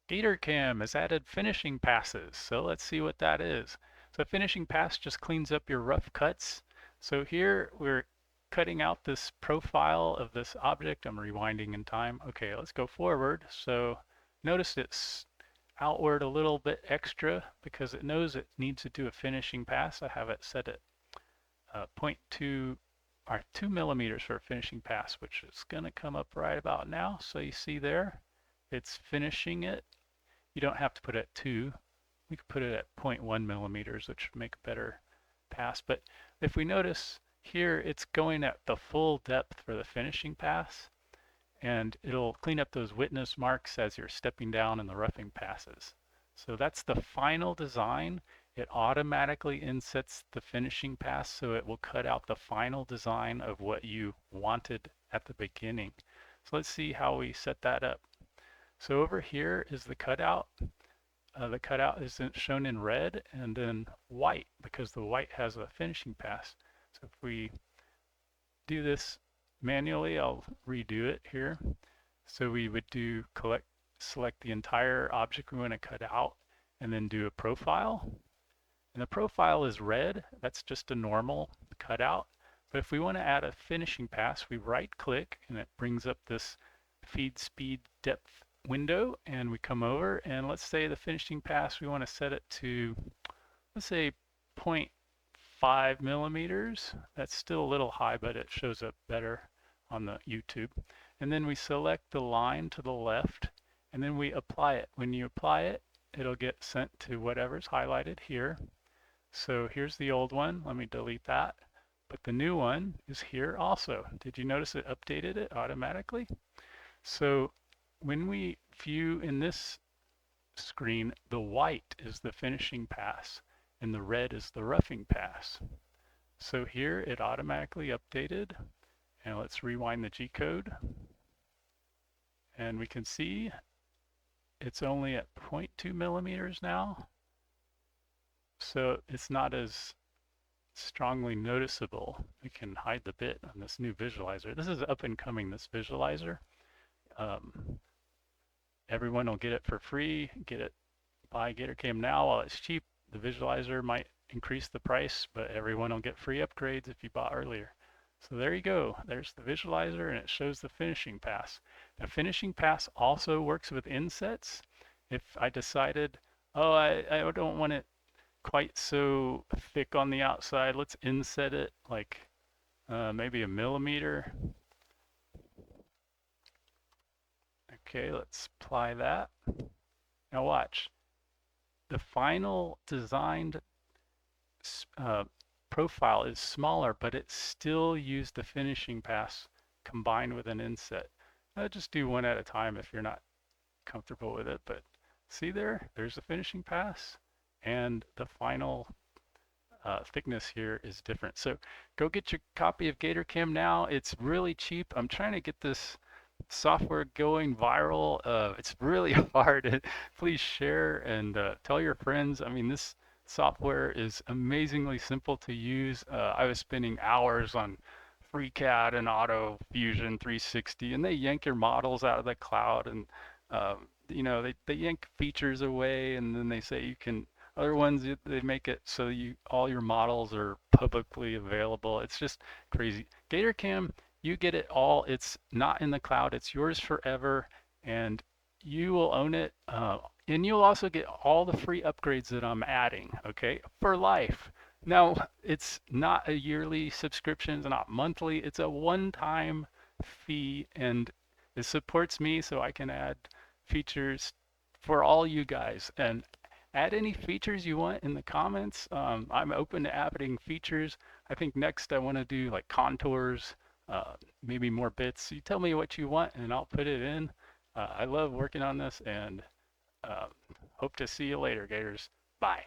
GatorCAM has added finishing passes, so let's see what that is. So finishing pass just cleans up your rough cuts. So here we're cutting out this profile of this object. I'm rewinding in time. Okay, let's go forward. So notice it's outward a little bit extra because it knows it needs to do a finishing pass. I have it set at 0.2 or 2 millimeters for a finishing pass, which is going to come up right about now. So you see there, it's finishing it. You don't have to put it at 2. We could put it at 0.1 millimeters, which would make a better pass. But if we notice here, it's going at the full depth for the finishing pass, and it'll clean up those witness marks as you're stepping down in the roughing passes. So that's the final design. It automatically insets the finishing pass, so it will cut out the final design of what you wanted at the beginning. So let's see how we set that up. So over here is the cutout. The cutout is shown in red and then white because the white has a finishing pass. So if we do this manually, I'll redo it here. So we would select the entire object we want to cut out and then do a profile. And the profile is red. That's just a normal cutout. But if we want to add a finishing pass, we right click and it brings up this feed speed depth window, and we come over and let's say the finishing pass, we want to set it to, let's say 0.5 millimeters. That's still a little high, but it shows up better on the YouTube. And then we select the line to the left and then we apply it. When you apply it, it'll get sent to whatever's highlighted here. So here's the old one. Let me delete that. But the new one is here also. Did you notice it updated it automatically? So when we view in this screen, the white is the finishing pass and the red is the roughing pass. So here it automatically updated, and let's rewind the G-code. And we can see it's only at 0.2 millimeters now. So it's not as strongly noticeable. We can hide the bit on this new visualizer. This is up and coming, this visualizer. Everyone will get it for free. Buy GatorCAM now while it's cheap. The visualizer might increase the price, but everyone will get free upgrades if you bought earlier. So there you go. There's the visualizer, and it shows the finishing pass. The finishing pass also works with insets. If I decided, oh, I don't want it quite so thick on the outside, let's inset it like maybe a millimeter. Okay, let's apply that. Now watch. The final designed profile is smaller, but it still used the finishing pass combined with an inset. I'll just do one at a time if you're not comfortable with it, but see there's the finishing pass, and the final thickness here is different. So go get your copy of GatorCAM now. It's really cheap. I'm trying to get this software going viral. It's really hard. Please share and tell your friends. I mean, this software is amazingly simple to use. I was spending hours on FreeCAD and Auto Fusion 360, and they yank your models out of the cloud, and you know, they yank features away, and then they say you can. Other ones, they make it so all your models are publicly available. It's just crazy. GatorCAM, you get it all. It's not in the cloud. It's yours forever, and you will own it. And you'll also get all the free upgrades that I'm adding, okay, for life. Now, it's not a yearly subscription. It's not monthly. It's a one-time fee, and it supports me so I can add features for all you guys. And add any features you want in the comments. I'm open to adding features. I think next I want to do like contours, maybe more bits. You tell me what you want and I'll put it in. I love working on this, and hope to see you later, Gators. Bye.